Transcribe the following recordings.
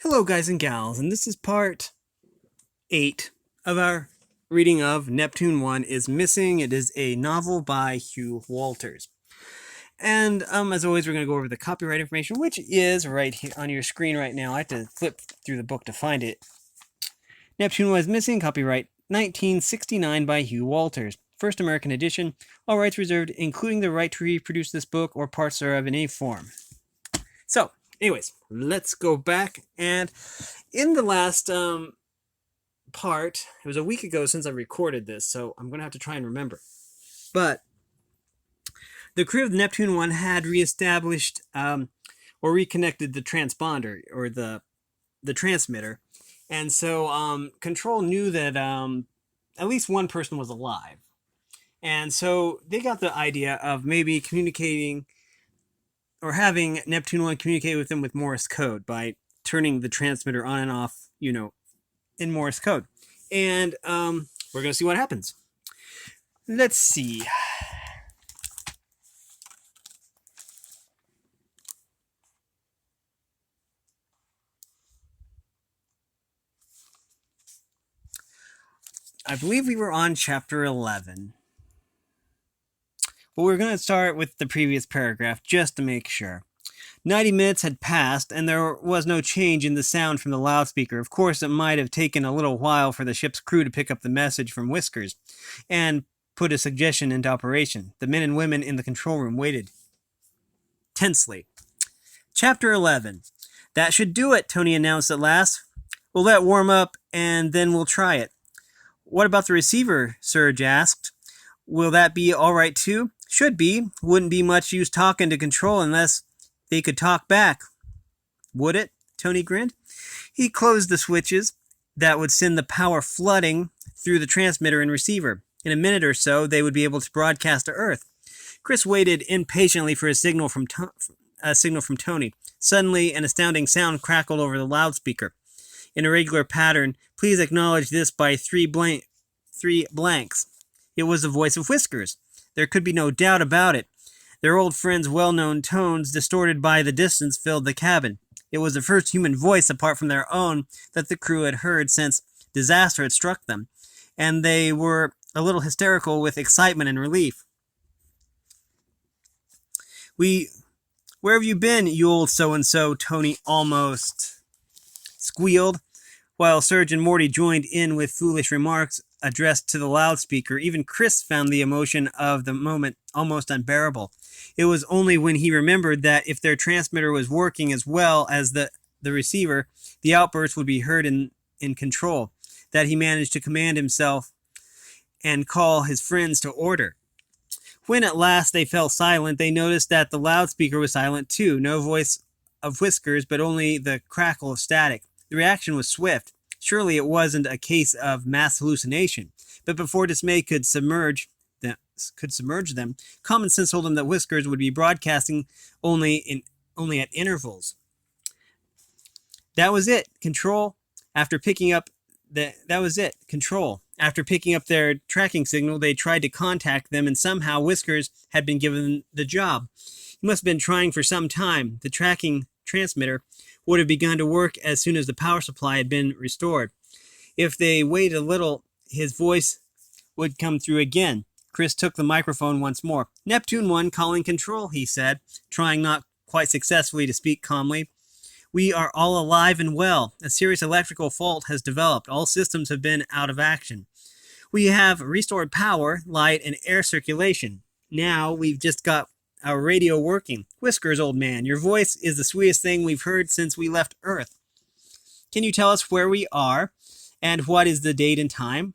Hello, guys and gals, and this is part 8 of our reading of Neptune 1 is Missing. It is a novel by Hugh Walters. And as always, we're going to go over the copyright information, which is right here on your screen right now. I have to flip through the book to find it. Neptune 1 is Missing, copyright 1969 by Hugh Walters. First American edition, all rights reserved, including the right to reproduce this book or parts thereof in any form. So, anyways, let's go back. And in the last part, it was a week ago since I recorded this, so I'm going to have to try and remember. But the crew of Neptune 1 had reestablished or reconnected the transponder, or the transmitter. And so Control knew that at least one person was alive. And so they got the idea of maybe communicating or having Neptune 1 communicate with them with Morse code by turning the transmitter on and off, in Morse code. And we're going to see what happens. Let's see. I believe we were on chapter 11. But we're going to start with the previous paragraph just to make sure. 90 minutes had passed, and there was no change in the sound from the loudspeaker. Of course, it might have taken a little while for the ship's crew to pick up the message from Whiskers and put a suggestion into operation. The men and women in the control room waited tensely. Chapter 11. That should do it, Tony announced at last. We'll let it warm up, and then we'll try it. What about the receiver? Surge asked. Will that be all right, too? Should be. Wouldn't be much use talking to Control unless they could talk back. Would it? Tony grinned. He closed the switches that would send the power flooding through the transmitter and receiver. In a minute or so, they would be able to broadcast to Earth. Chris waited impatiently for a signal from Tony. Suddenly, an astounding sound crackled over the loudspeaker. In a regular pattern, please acknowledge this by three blanks. It was the voice of Whiskers. There could be no doubt about it. Their old friend's well-known tones, distorted by the distance, filled the cabin. It was the first human voice, apart from their own, that the crew had heard since disaster had struck them, and they were a little hysterical with excitement and relief. Where have you been, you old so-and-so? Tony almost squealed, while Serge and Morty joined in with foolish remarks addressed to the loudspeaker. Even Chris found the emotion of the moment almost unbearable. It was only when he remembered that if their transmitter was working as well as the receiver, the outburst would be heard in Control, that he managed to command himself and call his friends to order. When at last they fell silent, they noticed that the loudspeaker was silent too. No voice of Whiskers, but only the crackle of static. The reaction was swift. Surely it wasn't a case of mass hallucination. But before dismay could submerge them, common sense told them that Whiskers would be broadcasting only at intervals. That was it. Control. After picking up their tracking signal, they tried to contact them, and somehow Whiskers had been given the job. He must have been trying for some time. The tracking transmitter would have begun to work as soon as the power supply had been restored. If they waited a little, his voice would come through again. Chris took the microphone once more. Neptune 1 calling Control, he said, trying not quite successfully to speak calmly. We are all alive and well. A serious electrical fault has developed. All systems have been out of action. We have restored power, light, and air circulation. Now we've just got our radio working. Whiskers, old man, your voice is the sweetest thing we've heard since we left Earth. Can you tell us where we are and what is the date and time?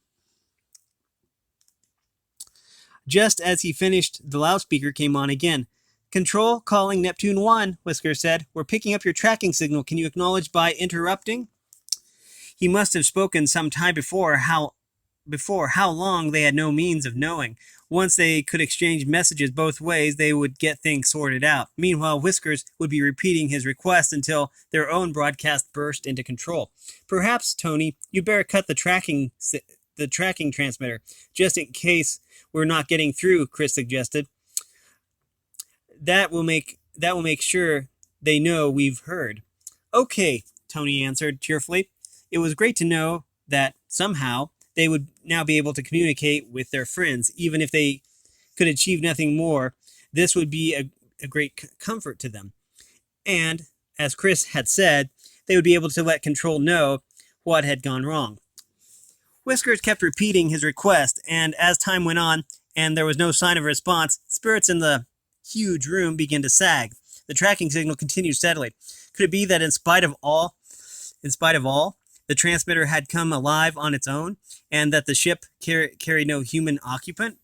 Just as he finished, the loudspeaker came on again. Control calling Neptune 1, Whiskers said. We're picking up your tracking signal. Can you acknowledge by interrupting? He must have spoken some time before. How long they had no means of knowing. Once they could exchange messages both ways, they would get things sorted out. Meanwhile, Whiskers would be repeating his request until their own broadcast burst into Control. Perhaps, Tony, you better cut the tracking transmitter, just in case we're not getting through, Chris suggested. That will make sure they know we've heard. Okay, Tony answered cheerfully. It was great to know that somehow they would now be able to communicate with their friends, even if they could achieve nothing more. This would be a great comfort to them. And, as Chris had said, they would be able to let Control know what had gone wrong. Whiskers kept repeating his request, and as time went on and there was no sign of a response, spirits in the huge room began to sag. The tracking signal continued steadily. Could it be that in spite of all, the transmitter had come alive on its own, and that the ship carried no human occupant?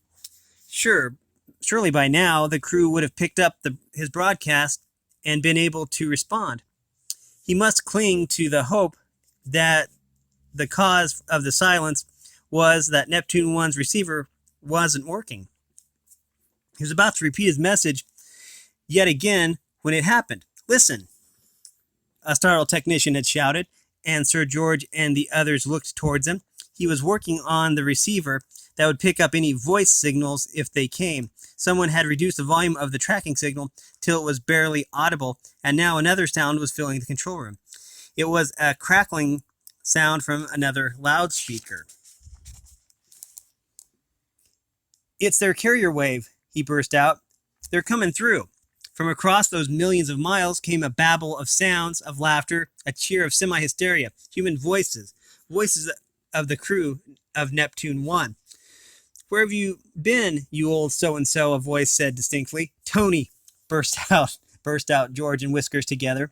Surely by now the crew would have picked up his broadcast and been able to respond. He must cling to the hope that the cause of the silence was that Neptune 1's receiver wasn't working. He was about to repeat his message yet again when it happened. "Listen," a startled technician had shouted, and Sir George and the others looked towards him. He was working on the receiver that would pick up any voice signals if they came. Someone had reduced the volume of the tracking signal till it was barely audible, and now another sound was filling the control room. It was a crackling sound from another loudspeaker. "It's their carrier wave," he burst out. "They're coming through." From across those millions of miles came a babble of sounds, of laughter, a cheer of semi-hysteria, human voices of the crew of Neptune 1. "Where have you been, you old so-and-so?" a voice said distinctly. "Tony!" burst out George and Whiskers together.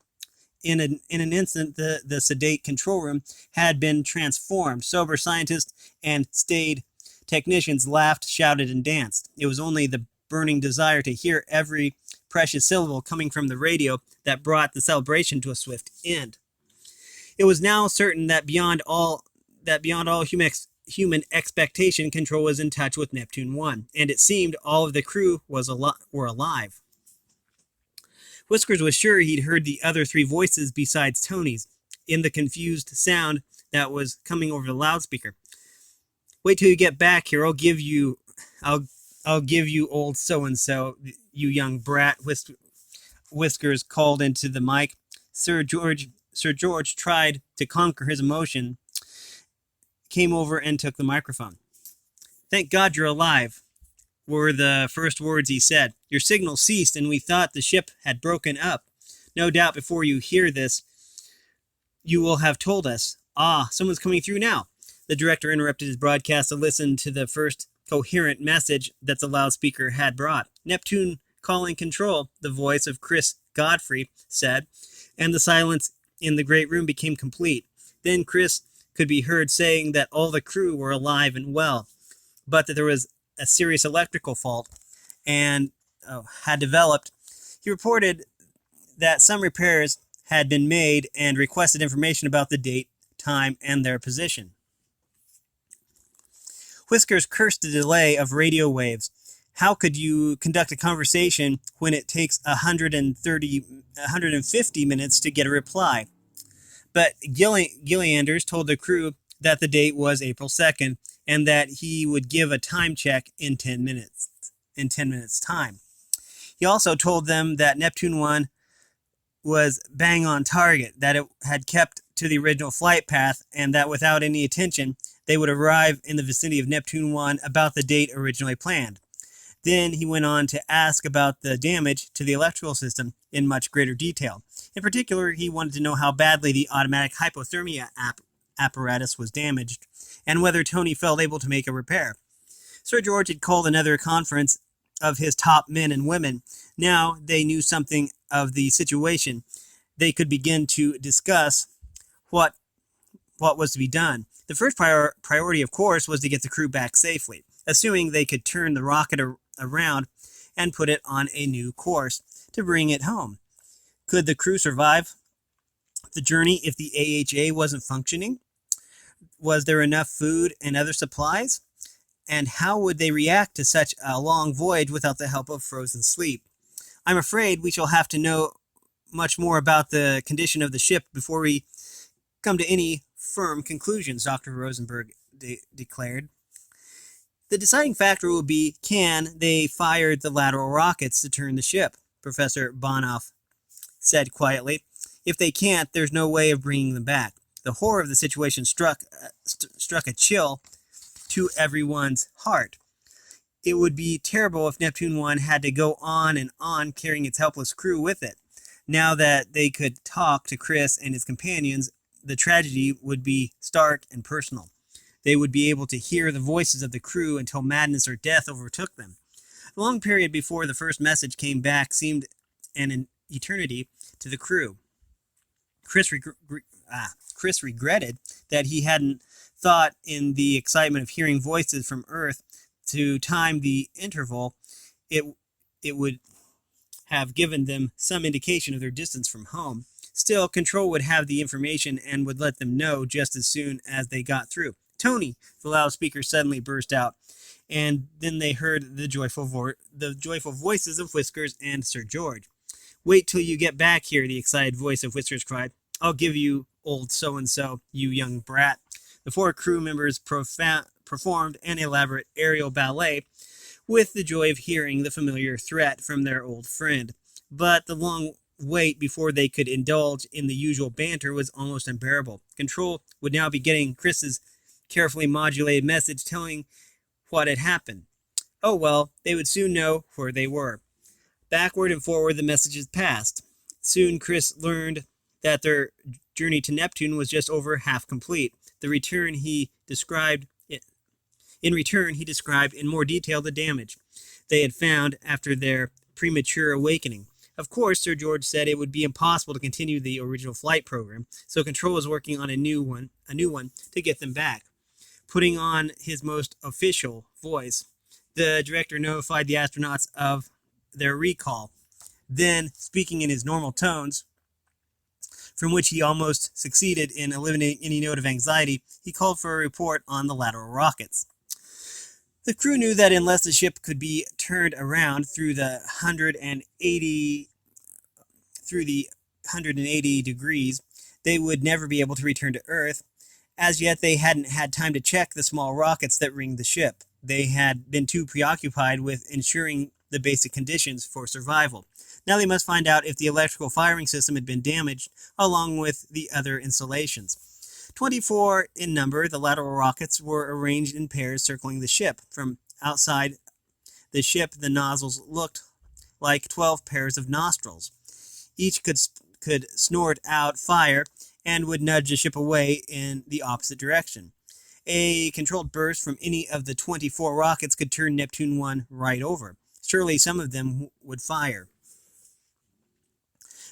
In an instant, the sedate control room had been transformed. Sober scientists and staid technicians laughed, shouted, and danced. It was only the burning desire to hear every precious syllable coming from the radio that brought the celebration to a swift end. It was now certain that beyond all human expectation, Control was in touch with Neptune 1, and it seemed all of the crew were alive. Whiskers was sure he'd heard the other three voices besides Tony's in the confused sound that was coming over the loudspeaker. "Wait till you get back here. I'll give you old so-and-so, you young brat," Whiskers called into the mic. Sir George tried to conquer his emotion, came over and took the microphone. "Thank God you're alive," were the first words he said. "Your signal ceased and we thought the ship had broken up. No doubt before you hear this, you will have told us." "Ah, someone's coming through now." The director interrupted his broadcast to listen to the first coherent message that the loudspeaker had brought. "Neptune calling Control," the voice of Chris Godfrey said, and the silence in the great room became complete. Then Chris could be heard saying that all the crew were alive and well, but that there was a serious electrical fault and had developed. He reported that some repairs had been made and requested information about the date, time, and their position. Whiskers cursed the delay of radio waves. How could you conduct a conversation when it takes 150 minutes to get a reply? But Gillianders told the crew that the date was April 2nd and that he would give a time check in 10 minutes time. He also told them that Neptune 1 was bang on target, that it had kept to the original flight path, and that without any attention, they would arrive in the vicinity of Neptune 1 about the date originally planned. Then he went on to ask about the damage to the electrical system in much greater detail. In particular, he wanted to know how badly the automatic hypothermia apparatus was damaged, and whether Tony felt able to make a repair. Sir George had called another conference of his top men and women. Now they knew something of the situation. They could begin to discuss what was to be done. The first priority, of course, was to get the crew back safely, assuming they could turn the rocket around and put it on a new course to bring it home. Could the crew survive the journey if the AHA wasn't functioning? Was there enough food and other supplies? And how would they react to such a long voyage without the help of frozen sleep? I'm afraid we shall have to know much more about the condition of the ship before we come to any firm conclusions, Dr. Rosenberg declared. The deciding factor will be, can they fire the lateral rockets to turn the ship? Professor Bonoff said quietly. If they can't, there's no way of bringing them back. The horror of the situation struck a chill to everyone's heart. It would be terrible if Neptune 1 had to go on and on carrying its helpless crew with it. Now that they could talk to Chris and his companions, the tragedy would be stark and personal. They would be able to hear the voices of the crew until madness or death overtook them. The long period before the first message came back seemed an eternity to the crew. Chris regretted that he hadn't thought in the excitement of hearing voices from Earth to time the interval. It would have given them some indication of their distance from home. Still, Control would have the information and would let them know just as soon as they got through. "Tony!" the loudspeaker suddenly burst out, and then they heard the joyful voices of Whiskers and Sir George. "Wait till you get back here," the excited voice of Whiskers cried. "I'll give you old so-and-so, you young brat." The 4 crew members performed an elaborate aerial ballet with the joy of hearing the familiar threat from their old friend. But the long wait before they could indulge in the usual banter was almost unbearable. Control would now be getting Chris's carefully modulated message telling what had happened. Oh well, they would soon know where they were. Backward and forward the messages passed. Soon Chris learned that their journey to Neptune was just over half complete. In return, he described in more detail the damage they had found after their premature awakening. Of course, Sir George said it would be impossible to continue the original flight program, so Control was working on a new one to get them back. Putting on his most official voice, the director notified the astronauts of their recall. Then, speaking in his normal tones, from which he almost succeeded in eliminating any note of anxiety, he called for a report on the lateral rockets. The crew knew that unless the ship could be turned around through the 180 degrees, they would never be able to return to Earth. As yet, they hadn't had time to check the small rockets that ringed the ship. They had been too preoccupied with ensuring the basic conditions for survival. Now they must find out if the electrical firing system had been damaged, along with the other installations. 24 in number, the lateral rockets were arranged in pairs circling the ship. From outside the ship, the nozzles looked like 12 pairs of nostrils. Each could snort out fire and would nudge the ship away in the opposite direction. A controlled burst from any of the 24 rockets could turn Neptune 1 right over. Surely some of them would fire.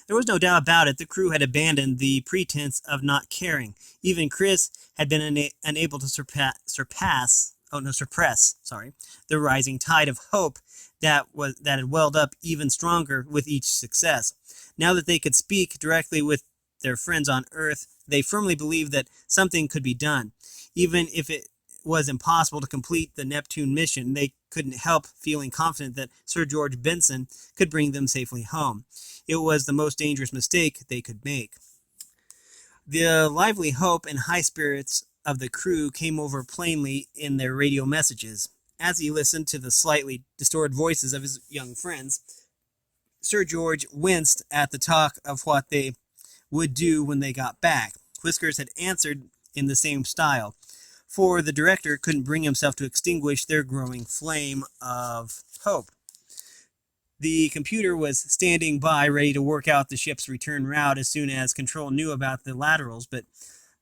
There was no doubt about it. The crew had abandoned the pretense of not caring. Even Chris had been unable to suppress the rising tide of hope that had welled up even stronger with each success. Now that they could speak directly with their friends on Earth, they firmly believed that something could be done. Even if it was impossible to complete the Neptune mission, they couldn't help feeling confident that Sir George Benson could bring them safely home. It was the most dangerous mistake they could make. The lively hope and high spirits of the crew came over plainly in their radio messages. As he listened to the slightly distorted voices of his young friends, Sir George winced at the talk of what they would do when they got back. Whiskers had answered in the same style, for the director couldn't bring himself to extinguish their growing flame of hope. The computer was standing by, ready to work out the ship's return route as soon as Control knew about the laterals, but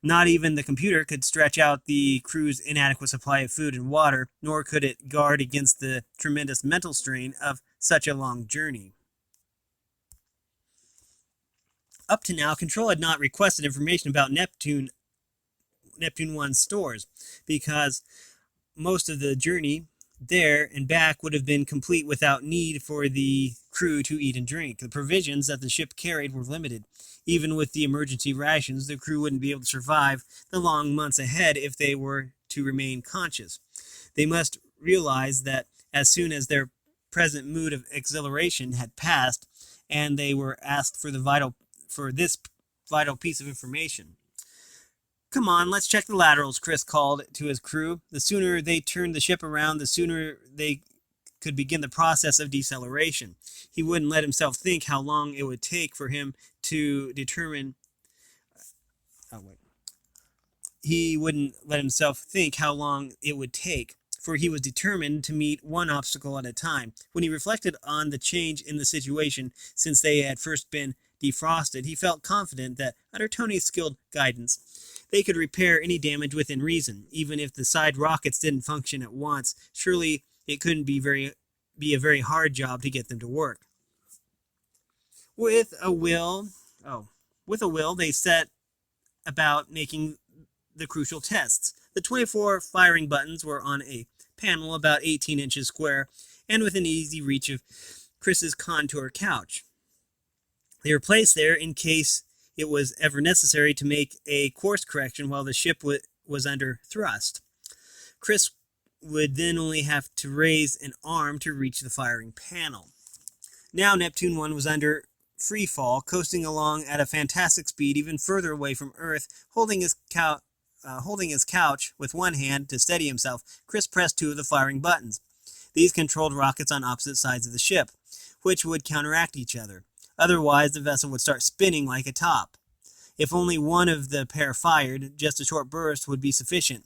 not even the computer could stretch out the crew's inadequate supply of food and water, nor could it guard against the tremendous mental strain of such a long journey. Up to now, Control had not requested information about Neptune 1's stores, because most of the journey there and back would have been complete without need for the crew to eat and drink. The provisions that the ship carried were limited. Even with the emergency rations, the crew wouldn't be able to survive the long months ahead if they were to remain conscious. They must realize that as soon as their present mood of exhilaration had passed, and they were asked for this vital piece of information. "Come on, let's check the laterals," Chris called to his crew. The sooner they turned the ship around, the sooner they could begin the process of deceleration. He wouldn't let himself think how long it would take for him to determine. Oh, wait. He wouldn't let himself think how long it would take, for he was determined to meet one obstacle at a time. When he reflected on the change in the situation since they had first been defrosted, he felt confident that, under Tony's skilled guidance, they could repair any damage within reason. Even if the side rockets didn't function at once, surely it couldn't be a very hard job to get them to work. With a will, they set about making the crucial tests. The 24 firing buttons were on a panel about 18 inches square and within easy reach of Chris's contour couch. They were placed there in case it was ever necessary to make a course correction while the ship was under thrust. Chris would then only have to raise an arm to reach the firing panel. Now Neptune 1 was under free fall, coasting along at a fantastic speed even further away from Earth. Holding his couch with one hand to steady himself, Chris pressed two of the firing buttons. These controlled rockets on opposite sides of the ship, which would counteract each other. Otherwise, the vessel would start spinning like a top. If only one of the pair fired, just a short burst would be sufficient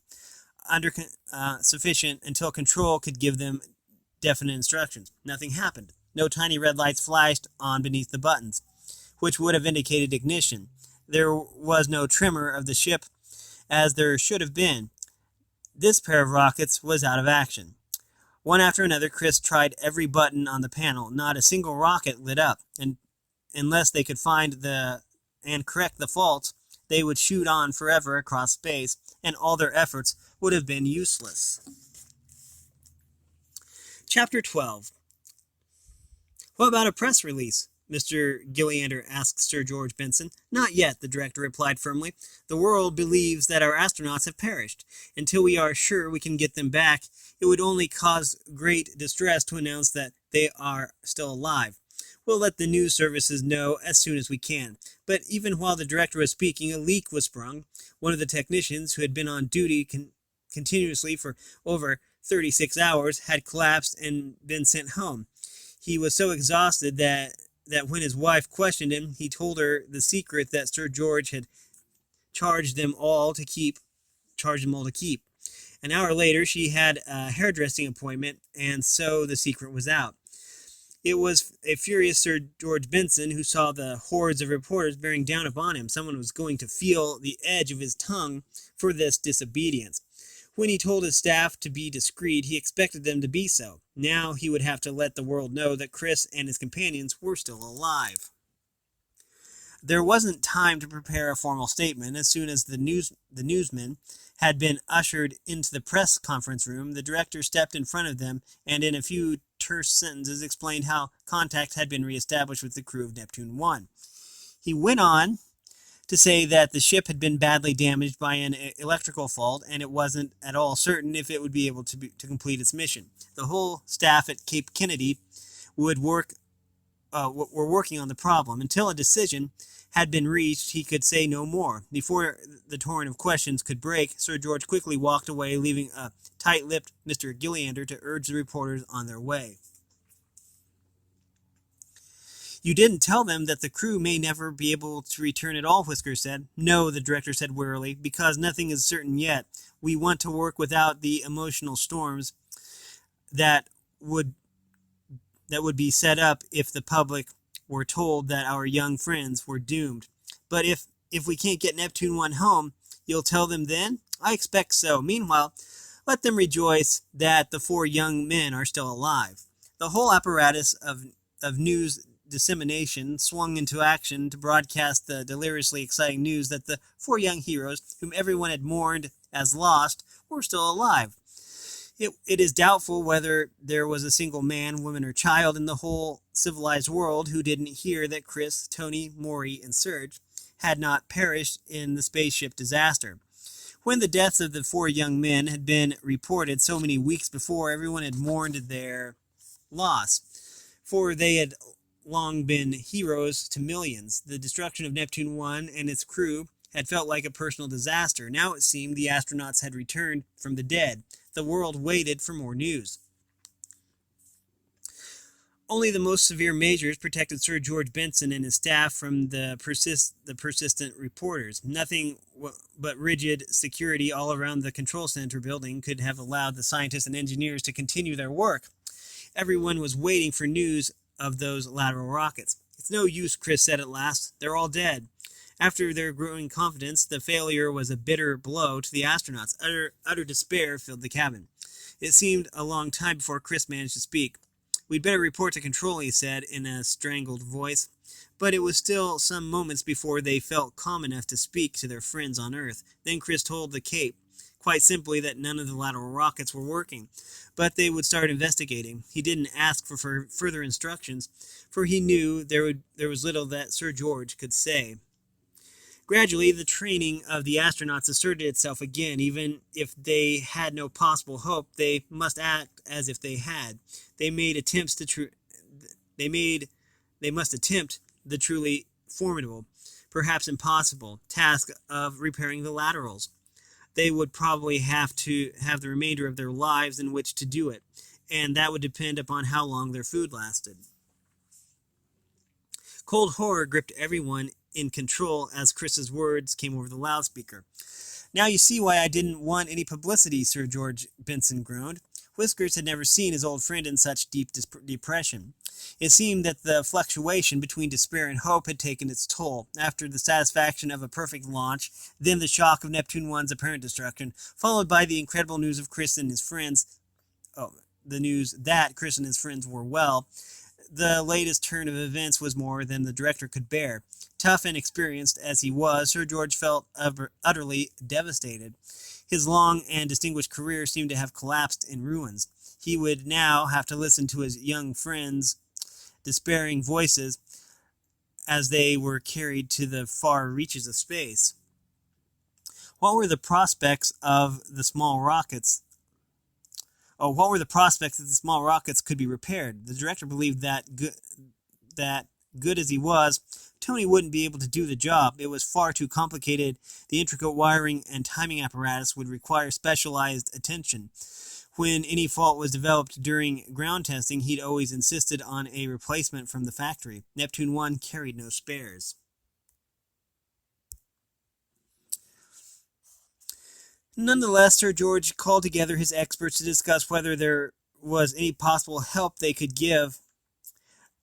until control could give them definite instructions. Nothing happened. No tiny red lights flashed on beneath the buttons, which would have indicated ignition. There was no tremor of the ship, as there should have been. This pair of rockets was out of action. One after another, Chris tried every button on the panel. Not a single rocket lit up, and unless they could find and correct the faults, they would shoot on forever across space, and all their efforts would have been useless. Chapter 12. What about a press release? Mr. Gilliander asked Sir George Benson. Not yet, the director replied firmly. The world believes that our astronauts have perished. Until we are sure we can get them back, it would only cause great distress to announce that they are still alive. We'll let the news services know as soon as we can. But even while the director was speaking, a leak was sprung. One of the technicians, who had been on duty continuously for over 36 hours, had collapsed and been sent home. He was so exhausted that when his wife questioned him, he told her the secret that Sir George had charged them all to keep. An hour later, she had a hairdressing appointment, and so the secret was out. It was a furious Sir George Benson who saw the hordes of reporters bearing down upon him. Someone was going to feel the edge of his tongue for this disobedience. When he told his staff to be discreet, he expected them to be so. Now he would have to let the world know that Chris and his companions were still alive. There wasn't time to prepare a formal statement. As soon as the newsmen had been ushered into the press conference room, the director stepped in front of them and in a few terse sentences explained how contact had been reestablished with the crew of Neptune 1. He went on to say that the ship had been badly damaged by an electrical fault, and it wasn't at all certain if it would be able to complete its mission. The whole staff at Cape Kennedy were working on the problem. Until a decision had been reached, he could say no more. Before the torrent of questions could break, Sir George quickly walked away, leaving a tight-lipped Mr. Gilliander to urge the reporters on their way. You didn't tell them that the crew may never be able to return at all, Whiskers said. No, the director said wearily, because nothing is certain yet. We want to work without the emotional storms that would be set up if the public were told that our young friends were doomed. But if we can't get Neptune 1 home, you'll tell them then? I expect so. Meanwhile, let them rejoice that the 4 young men are still alive. The whole apparatus of news dissemination swung into action to broadcast the deliriously exciting news that the 4 young heroes, whom everyone had mourned as lost, were still alive. It is doubtful whether there was a single man, woman, or child in the whole civilized world who didn't hear that Chris, Tony, Maury, and Serge had not perished in the spaceship disaster. When the deaths of the 4 young men had been reported so many weeks before, everyone had mourned their loss, for they had long been heroes to millions. The destruction of Neptune 1 and its crew had felt like a personal disaster. Now it seemed the astronauts had returned from the dead. The world waited for more news. Only the most severe measures protected Sir George Benson and his staff from the persistent reporters. Nothing but rigid security all around the control center building could have allowed the scientists and engineers to continue their work. Everyone was waiting for news of those lateral rockets. "It's no use," Chris said at last. "They're all dead." After their growing confidence, the failure was a bitter blow to the astronauts. Utter despair filled the cabin. It seemed a long time before Chris managed to speak. "We'd better report to control," he said in a strangled voice. But it was still some moments before they felt calm enough to speak to their friends on Earth. Then Chris told the Cape, quite simply, that none of the lateral rockets were working, but they would start investigating. He didn't ask for further instructions, for he knew there was little that Sir George could say. Gradually, the training of the astronauts asserted itself again. Even if they had no possible hope, they must act as if they had. They must attempt the truly formidable, perhaps impossible, task of repairing the laterals. They would probably have to have the remainder of their lives in which to do it, and that would depend upon how long their food lasted. Cold horror gripped everyone in control as Chris's words came over the loudspeaker. "Now you see why I didn't want any publicity," Sir George Benson groaned. Whiskers had never seen his old friend in such deep depression. It seemed that the fluctuation between despair and hope had taken its toll. After the satisfaction of a perfect launch, then the shock of Neptune 1's apparent destruction, followed by the incredible news of Chris and his friends, the news that Chris and his friends were well, the latest turn of events was more than the director could bear. Tough and experienced as he was, Sir George felt utterly devastated. His long and distinguished career seemed to have collapsed in ruins. He would now have to listen to his young friends' despairing voices as they were carried to the far reaches of space. What were the prospects that the small rockets could be repaired? The director believed that good as he was, Tony wouldn't be able to do the job. It was far too complicated. The intricate wiring and timing apparatus would require specialized attention. When any fault was developed during ground testing, he'd always insisted on a replacement from the factory. Neptune 1 carried no spares. Nonetheless, Sir George called together his experts to discuss whether there was any possible help they could give.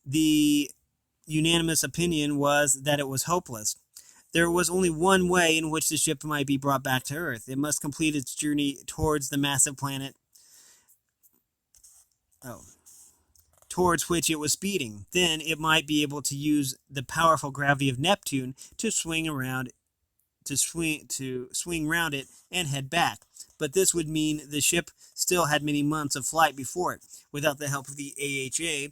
The unanimous opinion was that it was hopeless. There was only one way in which the ship might be brought back to Earth. It must complete its journey towards the massive planet towards which it was speeding. Then it might be able to use the powerful gravity of Neptune to swing round it and head back. But this would mean the ship still had many months of flight before it. Without the help of the AHA,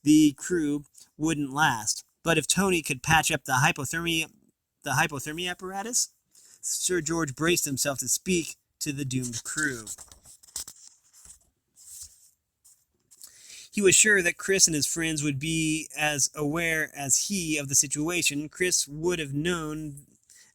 the crew wouldn't last. But if Tony could patch up the hypothermia apparatus, Sir George braced himself to speak to the doomed crew. He was sure that Chris and his friends would be as aware as he of the situation. Chris would have known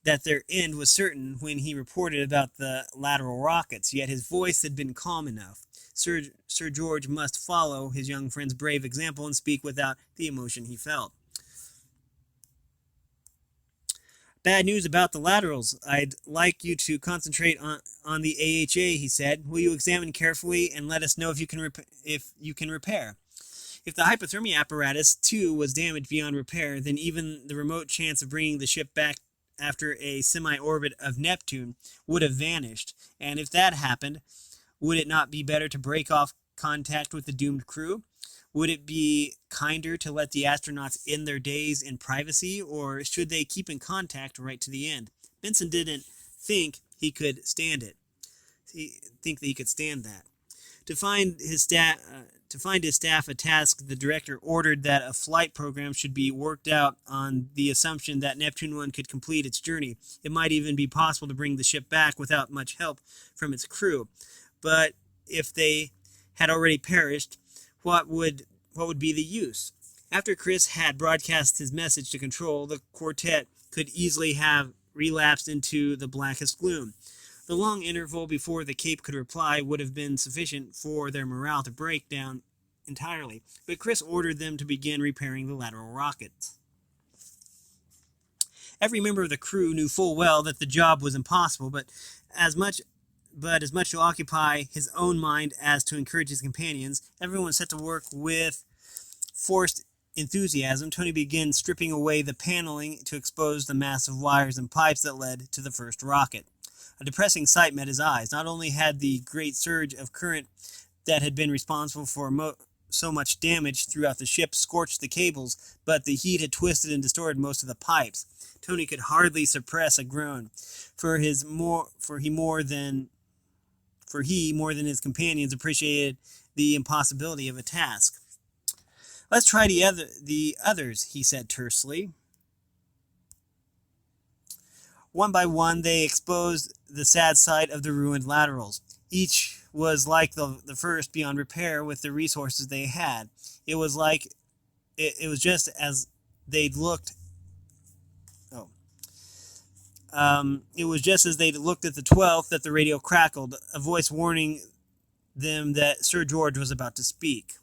that their end was certain when he reported about the lateral rockets, yet his voice had been calm enough. Sir George must follow his young friend's brave example and speak without the emotion he felt. "Bad news about the laterals. I'd like you to concentrate on the AHA," he said. "Will you examine carefully and let us know if you can repair? If the hypothermia apparatus, too, was damaged beyond repair, then even the remote chance of bringing the ship back after a semi-orbit of Neptune would have vanished. And if that happened, would it not be better to break off contact with the doomed crew? Would it be kinder to let the astronauts end their days in privacy, or should they keep in contact right to the end?" Benson didn't think he could stand it. He could stand that. To find his staff a task, the director ordered that a flight program should be worked out on the assumption that Neptune 1 could complete its journey. It might even be possible to bring the ship back without much help from its crew. But if they had already perished, what would be the use? After Chris had broadcast his message to control, the quartet could easily have relapsed into the blackest gloom. The long interval before the Cape could reply would have been sufficient for their morale to break down entirely, but Chris ordered them to begin repairing the lateral rockets. Every member of the crew knew full well that the job was impossible, but as much to occupy his own mind as to encourage his companions, everyone set to work with forced enthusiasm. Tony began stripping away the paneling to expose the massive wires and pipes that led to the first rocket. A depressing sight met his eyes. Not only had the great surge of current that had been responsible for so much damage throughout the ship scorched the cables, but the heat had twisted and distorted most of the pipes. Tony could hardly suppress a groan, for he more than his companions appreciated the impossibility of a task. "Let's try the others," he said tersely. One by one, they exposed the sad sight of the ruined laterals. Each was like the first beyond repair with the resources they had. It was just as they'd looked. It was just as they'd looked at the 12th that the radio crackled, a voice warning them that Sir George was about to speak.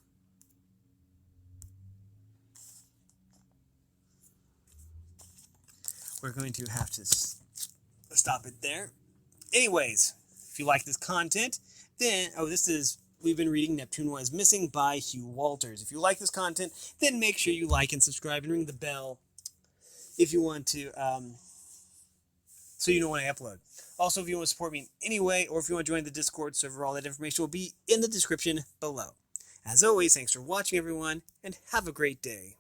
We're going to have to stop it there. Anyways, if you like this content, then, we've been reading Neptune Was Missing by Hugh Walters. If you like this content, then make sure you like and subscribe and ring the bell if you want to, so you know when I upload. Also, if you want to support me in any way, or if you want to join the Discord server, all that information will be in the description below. As always, thanks for watching, everyone, and have a great day.